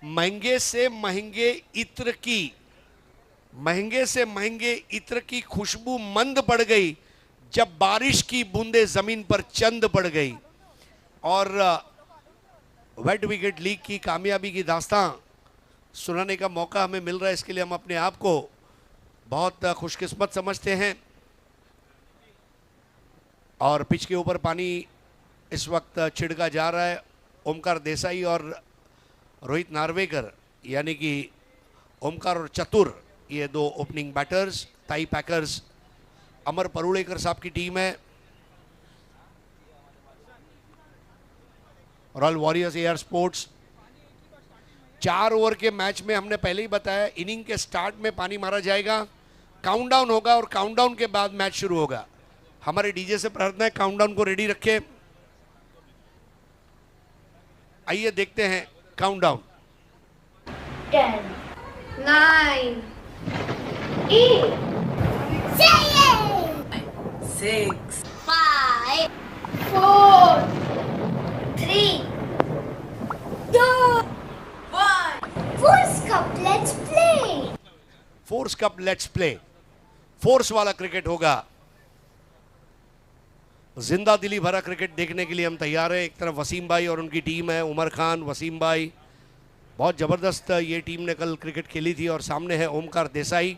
महंगे से महंगे इत्र की महंगे से महंगे इत्र की खुशबू मंद पड़ गई जब बारिश की बूंदे जमीन पर चंद पड़ गई। और वेट विकेट लीग की कामयाबी की दास्तां सुनाने का मौका हमें मिल रहा है, इसके लिए हम अपने आप को बहुत खुशकिस्मत समझते हैं। और पिच के ऊपर पानी इस वक्त छिड़का जा रहा है। ओमकार देसाई और रोहित नार्वेकर यानी कि ओमकार और चतुर, ये दो ओपनिंग बैटर्स। ताई पैकर्स अमर परुलेकर साहब की टीम है। Royal Warriors AR sports. 4 over के मैच में हमने पहले ही बताया, इनिंग के स्टार्ट में पानी मारा जाएगा, काउंटडाउन होगा और काउंटडाउन के बाद मैच शुरू होगा। हमारे डीजे से प्रार्थना है काउंटडाउन को रेडी रखें। आइए देखते हैं countdown. 10, 9, 8, 6, 5, 4, 3, 2, 1. Force Cup, let's play! Force cup let's play, force वाला क्रिकेट होगा। जिंदा दिली भरा क्रिकेट देखने के लिए हम तैयार हैं। एक तरफ वसीम भाई और उनकी टीम है, उमर खान, वसीम भाई, बहुत ज़बरदस्त ये टीम ने कल क्रिकेट खेली थी। और सामने है ओमकार देसाई।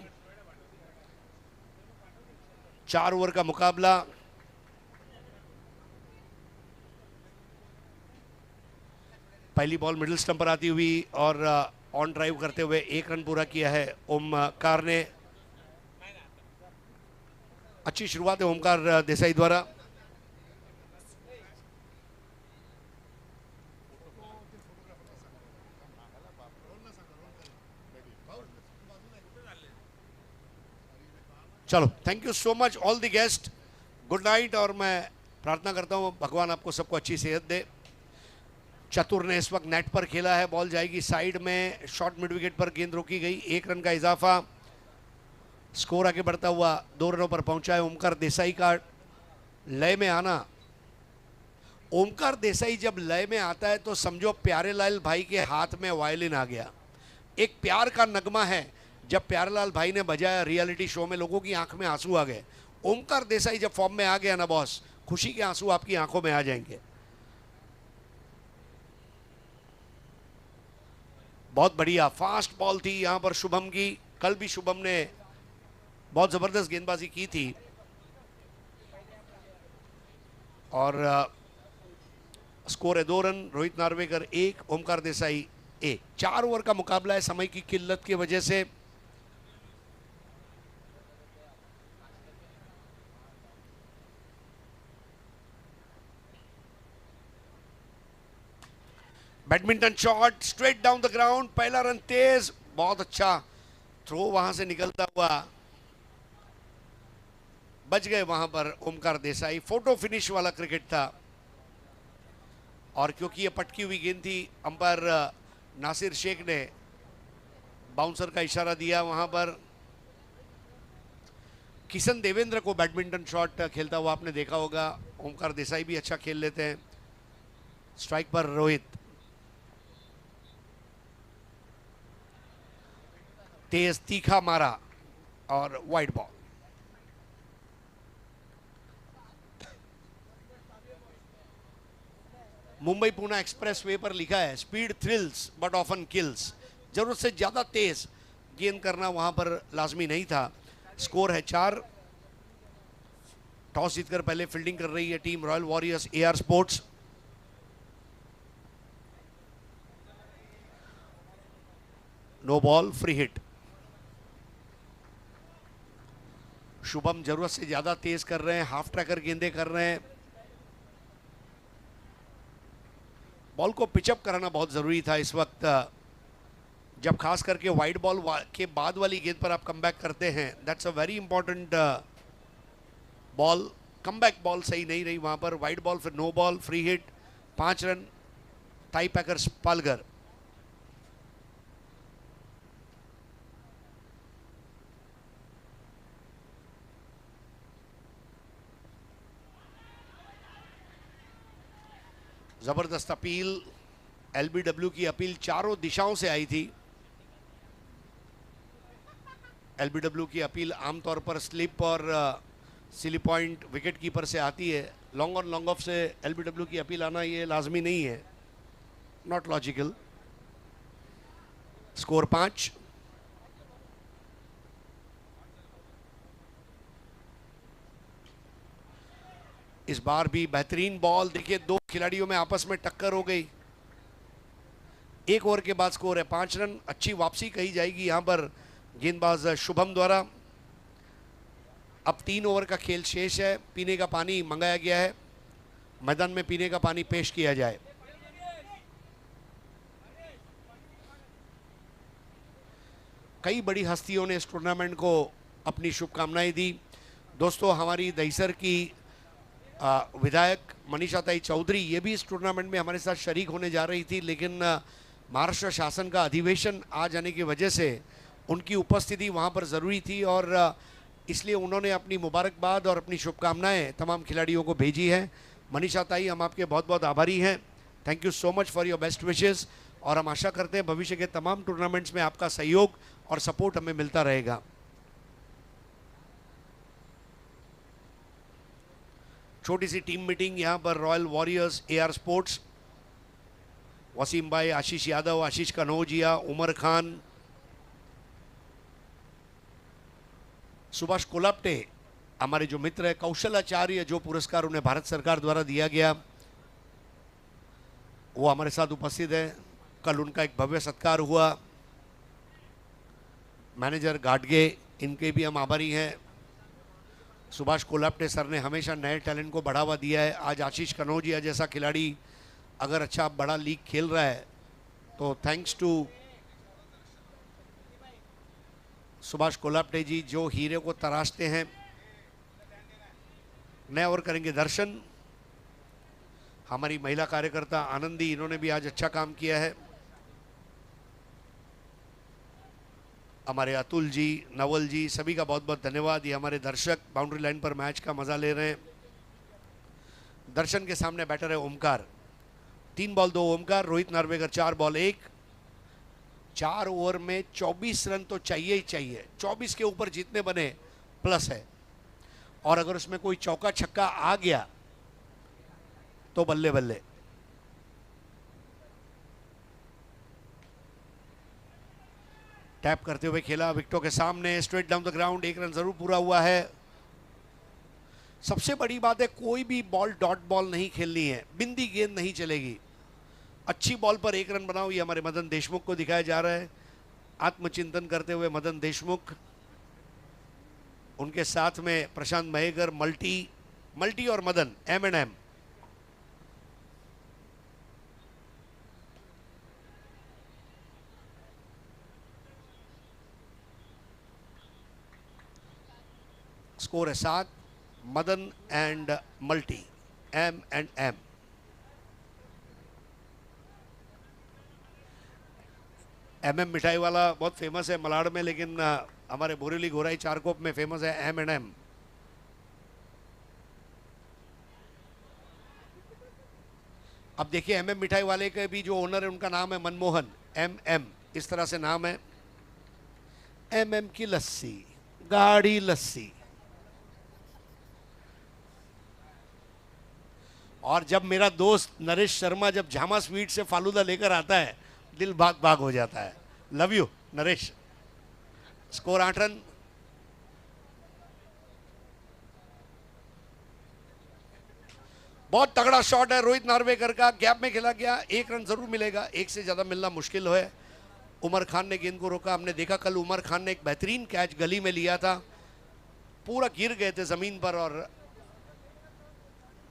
4 ओवर का मुकाबला। पहली बॉल मिडिल स्टंप पर आती हुई और ऑन ड्राइव करते हुए 1 रन पूरा किया है ओमकार ने। अच्छी शुरुआत है ओमकार देसाई द्वारा। चलो, thank you so much all the guest, good night. और मैं प्रार्थना करता हूँ भगवान आपको सबको अच्छी सेहत दे। चतुर ने इस वक्त नेट पर खेला है, बॉल जाएगी साइड में, शॉर्ट मिड विकेट पर गेंद रोकी गई। 1 रन का इजाफा, स्कोर आगे बढ़ता हुआ 2 रनों पर पहुंचा है। ओमकार देसाई का लय में आना, ओमकार देसाई जब लय में आता है तो समझो प्यारेलाल भाई के हाथ में वायलिन आ गया। एक प्यार का नगमा है। जब प्यारेलाल भाई ने बजाया रियलिटी शो में, लोगों की आंख में आंसू आ गए। ओमकार देसाई जब फॉर्म में आ गया ना बॉस, खुशी के आंसू आपकी आंखों में आ जाएंगे। बहुत बढ़िया फास्ट बॉल थी यहां पर शुभम की। कल भी शुभम ने बहुत जबरदस्त गेंदबाजी की थी। और स्कोर है 2 रन, रोहित नार्वेकर 1, ओमकार देसाई 1। 4 ओवर का मुकाबला है, समय की किल्लत की वजह से। Badminton shot straight down the ground, पहला रन तेज, बहुत अच्छा थ्रो वहां से निकलता हुआ, बच गए वहां पर ओमकार देसाई। फोटो फिनिश वाला क्रिकेट था। और क्योंकि ये पटकी हुई गेंद थी, अंपायर नासिर शेख ने बाउंसर का इशारा दिया वहां पर। किशन देवेंद्र को बैडमिंटन शॉट खेलता हुआ आपने देखा होगा। ओमकार देसाई भी अच्छा खेल लेते हैं। स्ट्राइक पर रोहित, तेज तीखा मारा और wide ball. Mumbai Pune express way पर लिखा है, speed thrills but often kills. जरूरत से ज्यादा तेज गेंद करना वहां पर लाजमी नहीं था। स्कोर है 4। टॉस जीतकर पहले फील्डिंग कर रही है team Royal Warriors AR Sports. No ball, free hit. Shubham जरूरत से ज्यादा तेज कर रहे हैं, हाफ ट्रैकर गेंदे कर रहे हैं। बॉल को पिचअप कराना बहुत जरूरी था इस वक्त, जब खास करके वाइड बॉल के बाद वाली गेंद पर आप कमबैक करते हैं। That's a very important ball. Comeback ball सही नहीं रही वहां पर। वाइड बॉल, फिर no ball, free hit, 5 run. Tie Packers Palghar. जबरदस्त अपील, एलबीडब्ल्यू की अपील चारों दिशाओं से आई थी। एलबीडब्ल्यू की अपील आमतौर पर स्लिप और सिली पॉइंट विकेट कीपर से आती है। लॉन्ग ऑन लॉन्ग ऑफ से एलबीडब्ल्यू की अपील आना ये लाजमी नहीं है, नॉट लॉजिकल। स्कोर 5। इस बार भी बेहतरीन बॉल, देखिए दो खिलाड़ियों में आपस में टक्कर हो गई। एक ओवर के बाद स्कोर है 5 रन। अच्छी वापसी कही जाएगी यहां पर गेंदबाज शुभम द्वारा। अब 3 ओवर का खेल शेष है। पीने का पानी मंगाया गया है, मैदान में पीने का पानी पेश किया जाए। कई बड़ी हस्तियों ने इस टूर्नामेंट को अपनी शुभकामनाएं दी। दोस्तों, हमारी दहीसर की विधायक मनीषा ताई चौधरी ये भी इस टूर्नामेंट में हमारे साथ शरीक होने जा रही थी, लेकिन महाराष्ट्र शासन का अधिवेशन आ जाने की वजह से उनकी उपस्थिति वहां पर ज़रूरी थी और इसलिए उन्होंने अपनी मुबारकबाद और अपनी शुभकामनाएं तमाम खिलाड़ियों को भेजी हैं। मनीषा ताई, हम आपके बहुत बहुत आभारी हैं। Thank you so much for your best wishes और हम आशा करते हैं भविष्य के तमाम टूर्नामेंट्स में आपका सहयोग और सपोर्ट हमें मिलता रहेगा। छोटी सी टीम मीटिंग यहाँ पर Royal Warriors AR Sports, Wasim भाई, आशीष यादव, आशीष कनौजिया, उमर खान, सुभाष कोलाप्टे, हमारे जो मित्र है कौशलाचार्य, जो पुरस्कार उन्हें भारत सरकार द्वारा दिया गया वो हमारे साथ उपस्थित है। कल उनका एक भव्य सत्कार हुआ। मैनेजर गाडगे, इनके भी हम आभारी हैं। सुभाष कोलाप्टे सर ने हमेशा नए टैलेंट को बढ़ावा दिया है। आज आशीष कनौजिया जैसा खिलाड़ी अगर अच्छा बड़ा लीग खेल रहा है तो थैंक्स टू सुभाष कोलाप्टे जी, जो हीरे को तराशते हैं। नए ओवर करेंगे दर्शन, हमारी महिला कार्यकर्ता आनंदी, इन्होंने भी आज अच्छा काम किया है। हमारे अतुल जी, नवल जी, सभी का बहुत बहुत धन्यवाद। ये हमारे दर्शक बाउंड्री लाइन पर मैच का मजा ले रहे हैं। दर्शन के सामने बैटर है Omkar. 3 ball 2 Omkar, Rohit Narvekar 4 ball 1। 4 over में 24 रन तो चाहिए ही चाहिए। 24 के ऊपर जितने बने प्लस है, और अगर उसमें कोई चौका छक्का आ गया तो बल्ले बल्ले। टैप करते हुए खेला विकेटों के सामने, straight down the ground, 1 run जरूर पूरा हुआ है। सबसे बड़ी बात है कोई भी बॉल डॉट बॉल नहीं खेलनी है, बिंदी गेंद नहीं चलेगी। अच्छी बॉल पर 1 रन बनाओ, ये हमारे मदन देशमुख को दिखाया जा रहा है। आत्मचिंतन करते हुए मदन देशमुख, उनके साथ में प्रशांत महेगर, मल्टी और मदन M&M। स्कोर है 7। Madan and multi, M&M। MM मिठाई वाला बहुत फेमस है मलाड में, लेकिन हमारे बोरेली गोराई चारकोप में फेमस है M&M। अब देखिए MM मिठाई वाले के भी जो ओनर है उनका नाम है मनमोहन, MM इस तरह से नाम है। MM की लस्सी, गाढ़ी लस्सी। और जब मेरा दोस्त नरेश शर्मा जब झामा स्वीट से फालूदा लेकर आता है, दिल भाग भाग हो जाता है। Love you Naresh. Score 8 run. बहुत तगड़ा शॉट है रोहित नार्वेकर का, गैप में खेला गया, 1 रन जरूर मिलेगा, 1 से ज्यादा मिलना मुश्किल है। उमर खान ने गेंद को रोका। हमने देखा कल उमर खान ने एक बेहतरीन कैच गली में लिया था, पूरा गिर गए थे जमीन पर और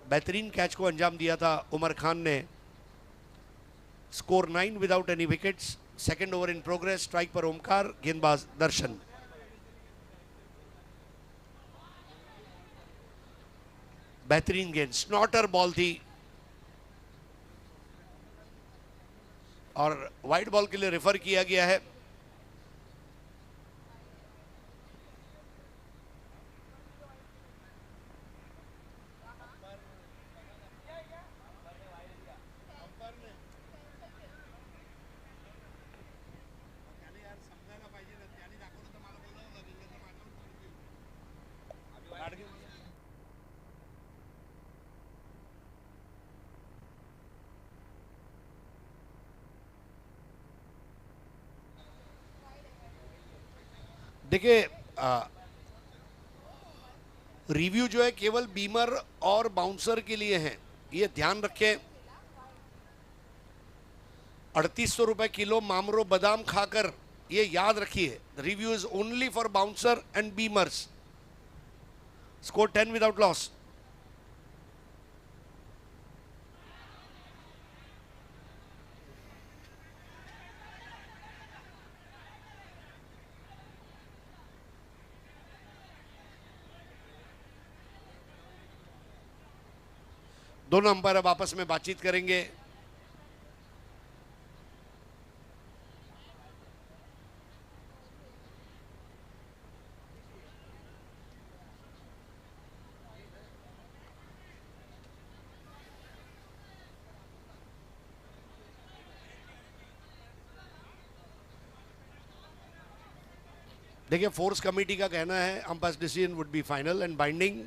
बेहतरीन कैच को अंजाम दिया था उमर खान ने। Score 9 without any wickets. Second over in progress. Strike पर ओमकार, गेंदबाज दर्शन। बेहतरीन गेंद, स्नॉटर बॉल थी और वाइड बॉल के लिए रेफर किया गया है। देखिए रिव्यू जो है केवल बीमर और बाउंसर के लिए है, ये ध्यान रखें। 3800 रुपए किलो मामरो बादाम खाकर, ये याद रखिए। Review is only for bouncer and बीमर्स। Score 10 without loss. दोनों अंपायर अब आपस में बातचीत करेंगे। देखिए फोर्स कमेटी का कहना है umpires decision would be final and binding.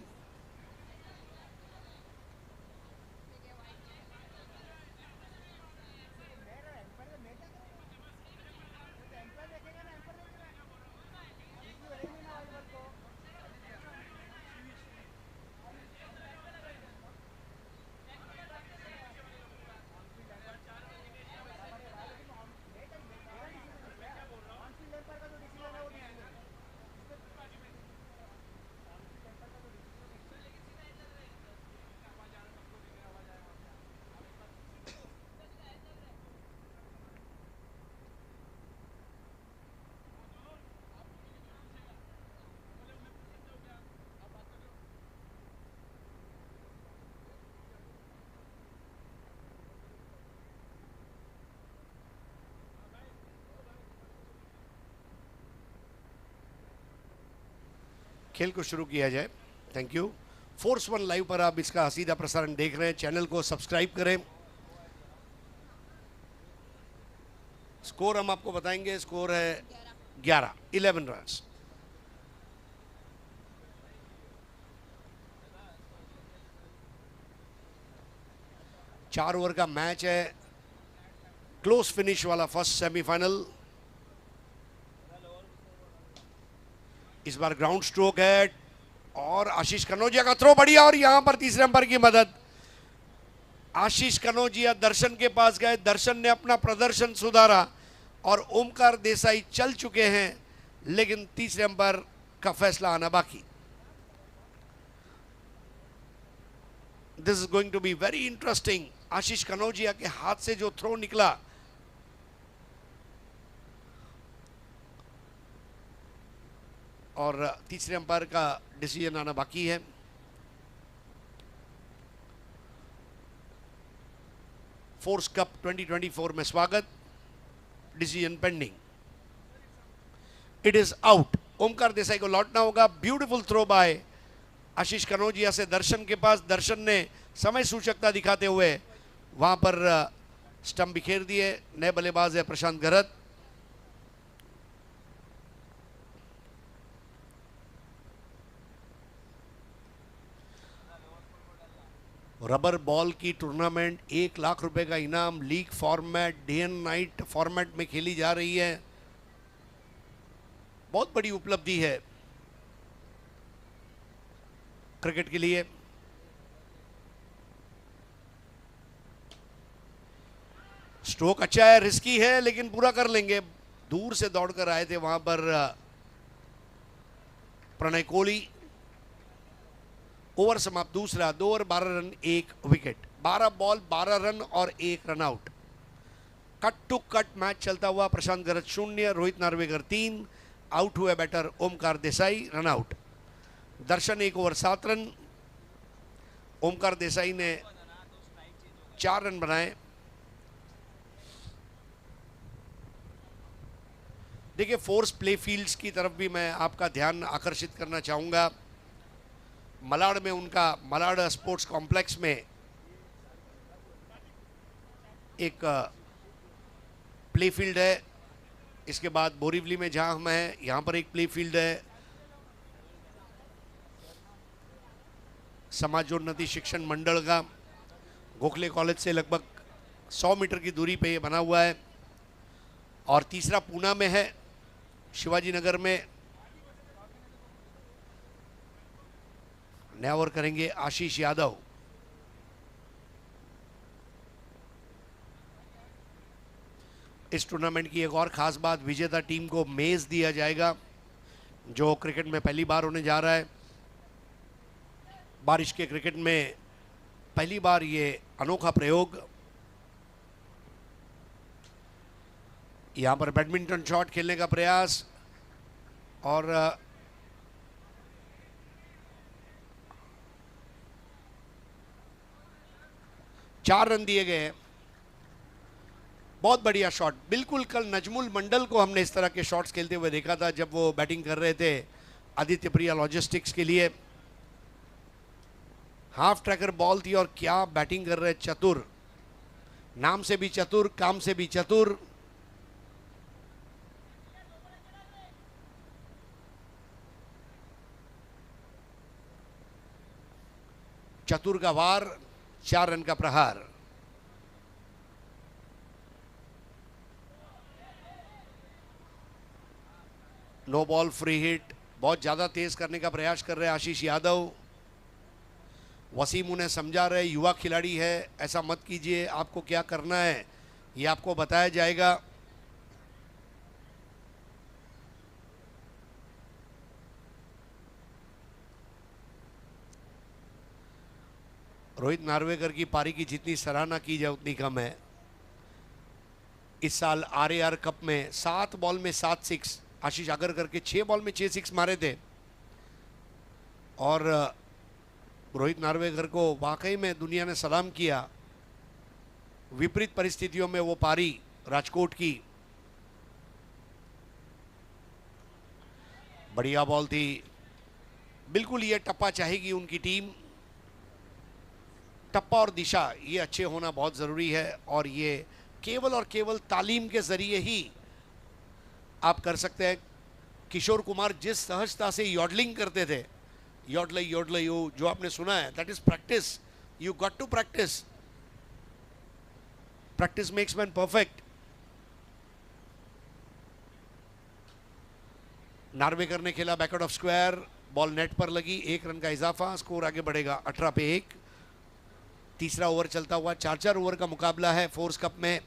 खेल को शुरू किया जाए। Thank you. Force one live पर आप इसका सीधा प्रसारण देख रहे हैं। चैनल को सब्सक्राइब करें। स्कोर हम आपको बताएंगे। स्कोर है 11 रन्स। चार ओवर का मैच है। क्लोज फिनिश वाला फर्स्ट सेमीफाइनल। इस बार ग्राउंड स्ट्रोक है और आशीष कनौजिया का थ्रो बढ़िया, और यहां पर तीसरे अंपायर की मदद। आशीष कनौजिया दर्शन के पास गए, दर्शन ने अपना प्रदर्शन सुधारा और ओमकार देसाई चल चुके हैं, लेकिन तीसरे अंपायर का फैसला आना बाकी। This is going to be very interesting. Ashish Kanaujia के हाथ से जो थ्रो निकला, और तीसरे अंपायर का डिसीजन आना बाकी है। फोर्स कप 2024 में स्वागत। Decision pending. It is out. Omkar Desai को लौटना होगा। ब्यूटीफुल थ्रो बाय आशीष कनौजिया से दर्शन के पास। दर्शन ने समय सूचकता दिखाते हुए वहां पर स्टंप बिखेर दिए। नए बल्लेबाज है प्रशांत गरत। रबर बॉल की टूर्नामेंट, 1 लाख रुपए का इनाम, league format, day and night format में खेली जा रही है। बहुत बड़ी उपलब्धि है क्रिकेट के लिए। स्ट्रोक अच्छा है, रिस्की है, लेकिन पूरा कर लेंगे। दूर से दौड़कर आए थे वहां पर प्रणय कोहली। ओवर समाप्त दूसरा। 2 over 12 run 1 wicket. 12 ball 12 run और 1 run out. Cut to cut match चलता हुआ। प्रशांत गरत 0, रोहित नार्वेकर 3। आउट हुए batter Omkar Desai, run out. Darshan 1 over 7 run. Omkar Desai ने 4 रन बनाए। देखिए फोर्स प्ले फील्ड्स की तरफ भी मैं आपका ध्यान आकर्षित करना चाहूंगा। मलाड में उनका मलाड स्पोर्ट्स कॉम्प्लेक्स में एक प्ले फील्ड है। इसके बाद बोरीवली में जहां हम हैं, यहां पर एक प्ले फील्ड है। समाजोन्नति शिक्षण मंडल का गोखले कॉलेज से लगभग 100 मीटर की दूरी पे ये बना हुआ है। और तीसरा पूना में है, शिवाजी नगर में। नया ओवर करेंगे आशीष यादव। इस टूर्नामेंट की एक और खास बात, विजेता टीम को मेज दिया जाएगा जो क्रिकेट में पहली बार होने जा रहा है। बारिश के क्रिकेट में पहली बार ये अनोखा प्रयोग। यहां पर बैडमिंटन शॉट खेलने का प्रयास और 4 रन दिए गए हैं। बहुत बढ़िया शॉट। बिल्कुल कल नजमुल मंडल को हमने इस तरह के शॉट्स खेलते हुए देखा था जब वो बैटिंग कर रहे थे आदित्य प्रिया लॉजिस्टिक्स के लिए। हाफ ट्रैकर बॉल थी और क्या बैटिंग कर रहे चतुर, नाम से भी चतुर, काम से भी चतुर। चतुर का वार, 4 रन का प्रहार। No ball free hit. बहुत ज्यादा तेज करने का प्रयास कर रहे हैं आशीष यादव। वसीम उन्हें समझा रहे, युवा खिलाड़ी है, ऐसा मत कीजिए, आपको क्या करना है ये आपको बताया जाएगा। रोहित नार्वेकर की पारी की जितनी सराहना की जाए उतनी कम है। इस साल आरएआर कप में 7 बॉल में 7 सिक्स आशीष आगरकर के 6 बॉल में 6 सिक्स मारे थे और रोहित नार्वेकर को वाकई में दुनिया ने सलाम किया। विपरीत परिस्थितियों में वो पारी राजकोट की, बढ़िया बॉल थी। बिल्कुल ये टप्पा चाहेगी उनकी टीम। टप्पा और दिशा ये अच्छे होना बहुत ज़रूरी है और ये केवल और केवल तालीम के ज़रिए ही आप कर सकते हैं। किशोर कुमार जिस सहजता से यॉडलिंग करते थे, योडले योडले यू, जो आपने सुना है, that is practice. You got to practice. Practice makes man perfect. Narvekar ने खेला back out of square, ball net पर लगी, 1 रन का इजाफा, स्कोर आगे बढ़ेगा 18 पे 1। तीसरा ओवर चलता हुआ 4-4 ओवर का मुकाबला है फोर्स कप में।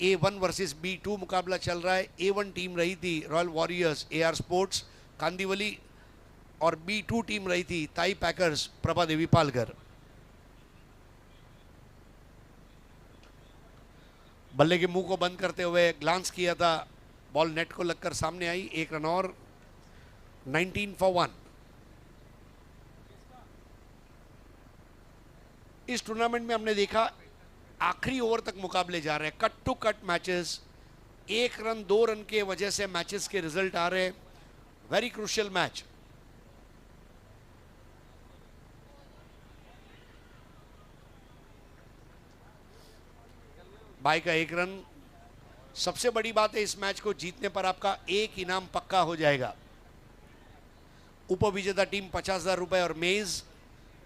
A1 वर्सेस B2 मुकाबला चल रहा है। A1 टीम रही थी royal warriors AR sports Kandivali और B2 टीम रही थी ताई पैकर्स प्रभा देवी पालकर। बल्ले के मुंह को बंद करते हुए ग्लांस किया था, बॉल नेट को लगकर सामने आई, 1 रन और, 19 for 1। इस टूर्नामेंट में हमने देखा आखिरी ओवर तक मुकाबले जा रहे हैं, cut to cut matches. 1 run 2 run के वजह से मैचेस के रिजल्ट आ रहे हैं। Very crucial match. बाई का 1 रन। सबसे बड़ी बात है इस मैच को जीतने पर आपका एक इनाम पक्का हो जाएगा। उपविजेता टीम 50,000 रुपए और मेज,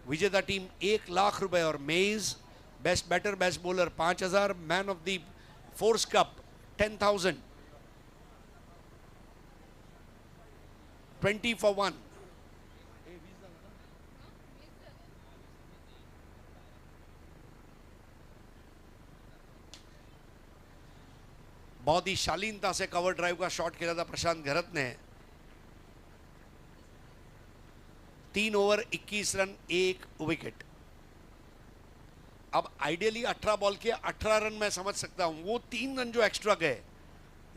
विजेता टीम 1 लाख रुपए और मेज, best batter best bowler 5,000, man of the Force Cup 10,000, 20 for 1। बहुत ही शालीनता से कवर ड्राइव का शॉट खेला था प्रशांत घरत ने। 3 ओवर 21 रन 1 विकेट। अब आइडियली 18 बॉल के 18 रन मैं समझ सकता हूं, वो 3 रन जो एक्स्ट्रा गए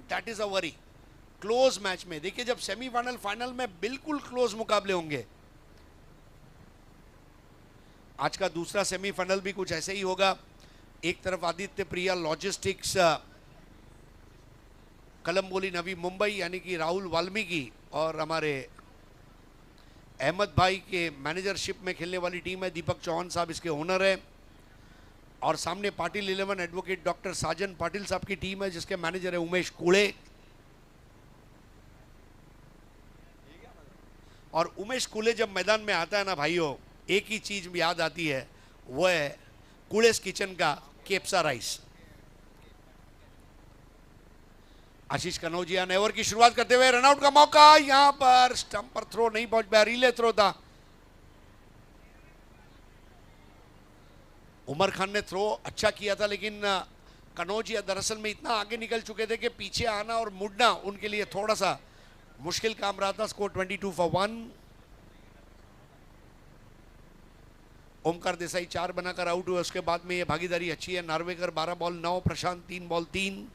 that is a worry. Close match में देखिए, जब सेमीफाइनल फाइनल में बिल्कुल क्लोज मुकाबले होंगे। आज का दूसरा सेमीफाइनल भी कुछ ऐसे ही होगा। एक तरफ आदित्य प्रिया लॉजिस्टिक्स कलम्बोली नवी मुंबई यानी कि राहुल वाल्मीकि और हमारे अहमद भाई के मैनेजरशिप में खेलने वाली टीम है। दीपक चौहान साहब इसके ओनर है और सामने पाटिल 11 एडवोकेट डॉक्टर साजन पाटिल साहब की टीम है जिसके मैनेजर है उमेश कुड़े। और उमेश कुले जब मैदान में आता है ना भाइयों, एक ही चीज याद आती है, वो है कुड़ेस किचन का केपसा राइस। आशीष कनौजिया ने ओवर की शुरुआत करते हुए रनआउट का मौका, यहां पर स्टंप पर थ्रो नहीं पहुंच पाया, रिले थ्रो था उमर खान ने थ्रो अच्छा किया था, लेकिन कनौजिया दरअसल में इतना आगे निकल चुके थे कि पीछे आना और मुड़ना उनके लिए थोड़ा सा मुश्किल काम रहा था। Score 22 for 1। ओमकार देसाई 4 बनाकर आउट हुए, उसके बाद में ये भागीदारी अच्छी है। नार्वेकर 12 बॉल 9, प्रशांत 3 बॉल 3।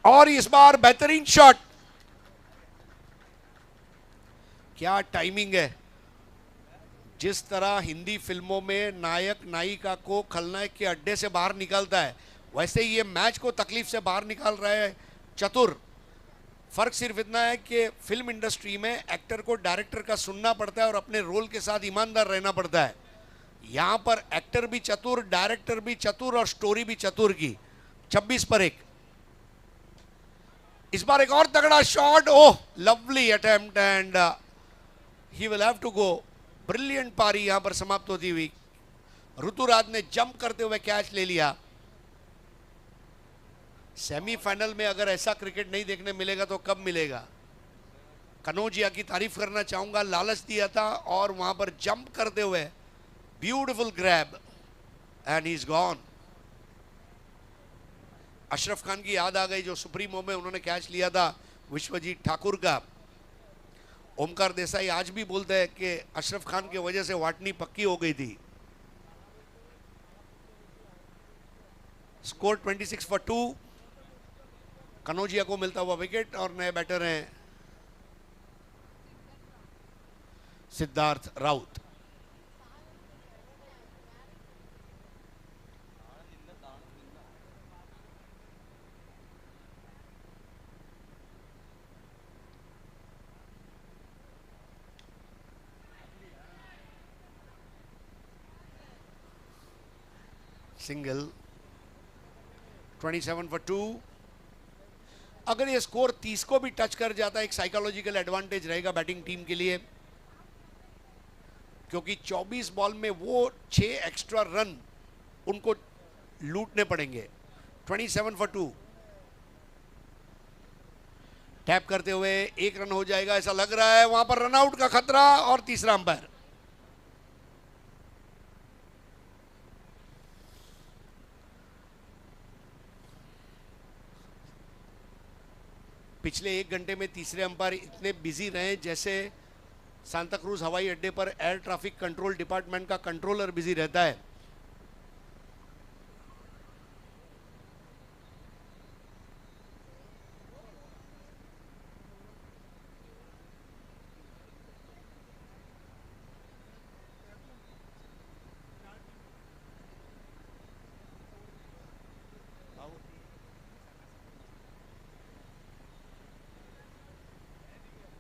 और इस बार बेहतरीन शॉट, क्या टाइमिंग है। जिस तरह हिंदी फिल्मों में नायक नायिका को खलनायक के अड्डे से बाहर निकालता है, वैसे ही ये मैच को तकलीफ से बाहर निकाल रहा है चतुर। फर्क सिर्फ इतना है कि फिल्म इंडस्ट्री में एक्टर को डायरेक्टर का सुनना पड़ता है और अपने रोल के साथ ईमानदार रहना पड़ता है। यहां पर एक्टर भी चतुर, डायरेक्टर भी चतुर और स्टोरी भी चतुर की। 26 पर 1। इस बार एक और तगड़ा shot, oh lovely attempt and he will have to go. Brilliant पारी यहां पर समाप्त होती हुई। ऋतुराज ने जंप करते हुए कैच ले लिया। सेमीफाइनल में अगर ऐसा क्रिकेट नहीं देखने मिलेगा तो कब मिलेगा। कनौजिया की तारीफ करना चाहूंगा, लालच दिया था और वहां पर जंप करते हुए beautiful grab and he is gone. Ashraf Khan की याद आ गई जो सुप्रीमो में उन्होंने कैच लिया था विश्वजीत ठाकुर का। ओमकार देसाई आज भी बोलते हैं कि अशरफ खान की वजह से वाटनी पक्की हो गई थी। Score 26 for 2। कनौजिया को मिलता हुआ विकेट और नए बैटर हैं सिद्धार्थ राउत। Single 27 for 2। अगर ये स्कोर 30 को भी टच कर जाता है, एक साइकोलॉजिकल एडवांटेज रहेगा बैटिंग टीम के लिए, क्योंकि 24 बॉल में वो 6 एक्स्ट्रा रन उनको लूटने पड़ेंगे। 27 फॉर 2। टैप करते हुए 1 रन हो जाएगा ऐसा लग रहा है। वहां पर रन आउट का खतरा और तीसरा अंपायर। पिछले 1 घंटे में तीसरे अंपायर इतने बिजी रहे जैसे सांता क्रूज हवाई अड्डे पर एयर ट्रैफिक कंट्रोल डिपार्टमेंट का कंट्रोलर बिजी रहता है।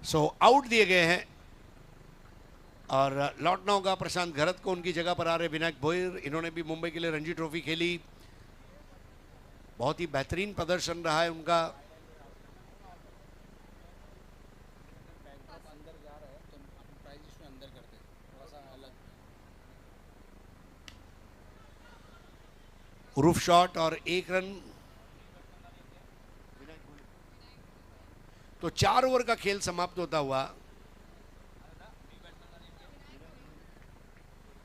सो आउट दिए गए हैं और लौटना होगा प्रशांत घरत को। उनकी जगह पर आ रहे विनायक भोईर। इन्होंने भी मुंबई के लिए रणजी ट्रॉफी खेली, बहुत ही बेहतरीन प्रदर्शन रहा है उनका। रूफ शॉट और 1 रन। तो 4 ओवर का खेल समाप्त होता हुआ।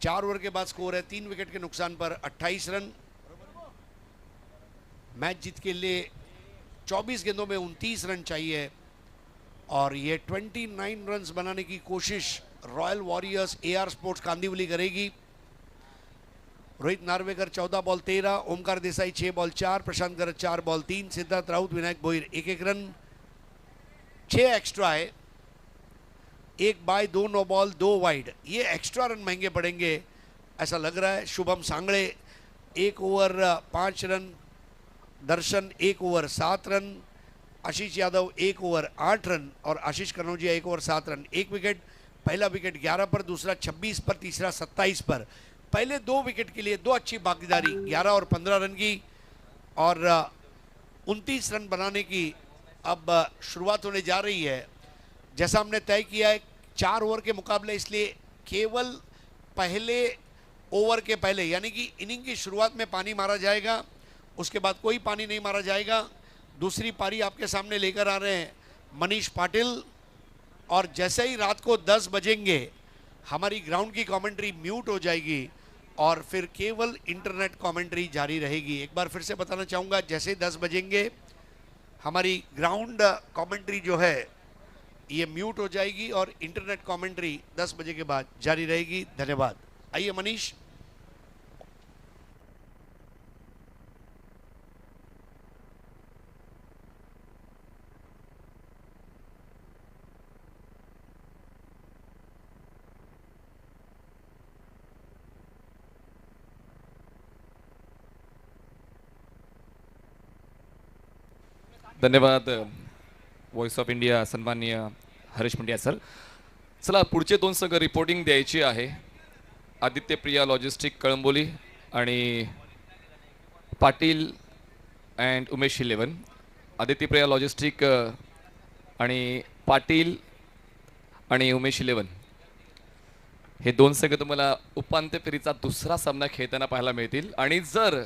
4 ओवर के बाद स्कोर है 3 विकेट के नुकसान पर 28 रन। मैच जीत के लिए 24 गेंदों में 29 रन चाहिए और ये 29 रन्स बनाने की कोशिश royal warriors AR sports Kandivali करेगी। रोहित नार्वेकर 14 बॉल 13, ओमकार देसाई 6 बॉल 4, प्रशांत गरज 4 ball 3, Siddharth Raut Vinayak Bhoir 1-1 run. 6 extra है, 1 बाय 2 नो बॉल 2 वाइड। ये एक्स्ट्रा रन महंगे पड़ेंगे ऐसा लग रहा है। शुभम सांगड़े 1 ओवर 5 रन, दर्शन 1 ओवर 7 रन, आशीष यादव 1 ओवर 8 रन और आशीष कनौजिया 1 ओवर 7 रन। 1 विकेट, पहला विकेट 11 पर, दूसरा 26 पर, तीसरा 27 पर। पहले 2 विकेट के लिए 2 अच्छी भागीदारी 11 और 15 रन की और 29 रन बनाने की अब शुरुआत होने जा रही है। जैसा हमने तय किया है 4 ओवर के मुकाबले, इसलिए केवल पहले ओवर के पहले यानी कि इनिंग की शुरुआत में पानी मारा जाएगा, उसके बाद कोई पानी नहीं मारा जाएगा। दूसरी पारी आपके सामने लेकर आ रहे हैं मनीष पाटिल। और जैसे ही रात को 10 बजेंगे हमारी ग्राउंड की कमेंट्री म्यूट हो जाएगी और फिर केवल इंटरनेट कमेंट्री जारी रहेगी। एक बार फिर से बताना चाहूँगा, जैसे 10 बजेंगे हमारी ग्राउंड कमेंट्री जो है ये म्यूट हो जाएगी और इंटरनेट कमेंट्री 10 बजे के बाद जारी रहेगी। धन्यवाद। आइए मनीष। धन्यवाद वॉइस ऑफ इंडिया सन्माननीय हरीश पंड्या सर. चला पुढचे 2 संघ रिपोर्टिंग द्यायची आहे. आदित्य प्रिया लॉजिस्टिक कळंबोली आणि पाटील अँड उमेश 11. आदित्य प्रिया लॉजिस्टिक आणि पाटील आणि उमेश 11 हे 2 संघ तुम्हाला उपांत्य फेरीचा दुसरा सामना खेळताना पाहायला मिळतील. आणि जर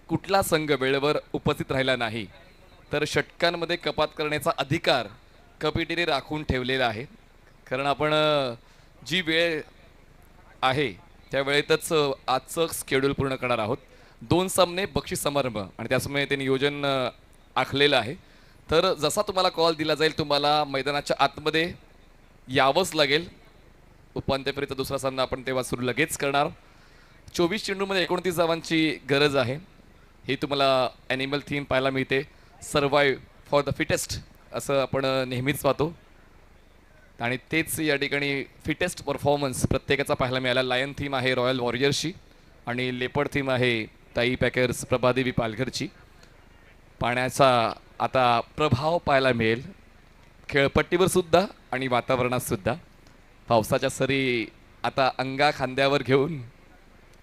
कुठला संघ वेळेवर उपस्थित राहिला नाही तर षटकांमध्ये कपात करण्याचा अधिकार कमिटीने राखून ठेवलेला आहे. कारण आपण जी वेळ आहे त्या वेळेतच आजचं शेड्यूल पूर्ण करणार आहोत. 2 सामने बक्षीस समारंभ आणि त्यामुळे ते नियोजन आखलेलं आहे. तर जसा तुम्हाला कॉल दिला जाईल तुम्हाला मैदानाच्या आतमध्ये यावंच लागेल. उपांत्य फेरीचा दुसरा सामना आपण तेव्हा सुरू लगेच करणार. 24 चेंडूमध्ये 29 धावांची गरज आहे. ही तुम्हाला ॲनिमल थीम पाहायला मिळते. सर्वाइव्ह फॉर द फिटेस्ट असं आपण नेहमीच पाहतो आणि तेच या ठिकाणी फिटेस्ट परफॉर्मन्स प्रत्येकाचा पाहायला मिळाला. लायन थीम आहे रॉयल वॉरियर्सची आणि लेपर्ड थीम आहे ताई पॅकर्स प्रभादेवी पालघरची. पाण्याचा आता प्रभाव पाहायला मिळेल खेळपट्टीवर सुद्धा आणि वातावरणात सुद्धा. पावसाच्या सरी आता अंगा खांद्यावर घेऊन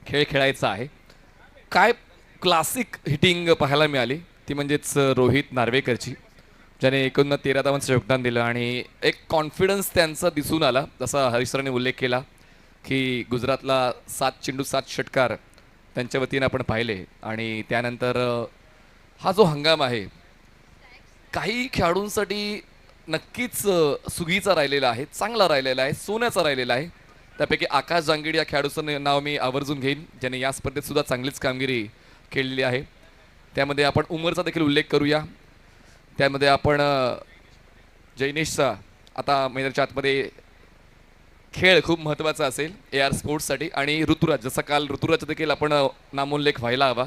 खेळ खेळायचा आहे. काय क्लासिक हिटिंग पाहायला मिळाली ती म्हणजेच रोहित नार्वेकरची, ज्याने 13 धावांचं योगदान दिलं आणि एक कॉन्फिडन्स त्यांचा दिसून आला. जसा हरीश सरांनी उल्लेख केला की गुजरातला 7 चेंडू 7 षटकार त्यांच्या वतीनं आपण पाहिले. आणि त्यानंतर हा जो हंगाम आहे काही खेळाडूंसाठी नक्कीच सुगीचा राहिलेला आहे, चांगला राहिलेला आहे, सोन्याचा राहिलेला आहे. त्यापैकी आकाश जांगीड या खेळाडूचं नाव मी आवर्जून घेईन ज्याने या स्पर्धेत सुद्धा चांगलीच कामगिरी केलेली आहे. त्यामध्ये आपण उमरचा देखील उल्लेख करूया. त्यामध्ये आपण जैनेशचा आता मैदानाच्या आतमध्ये खेळ खूप महत्त्वाचा असेल AR स्पोर्ट्ससाठी. आणि ऋतुराज, जसं काल ऋतुराज देखील आपण नामोल्लेख व्हायला हवा.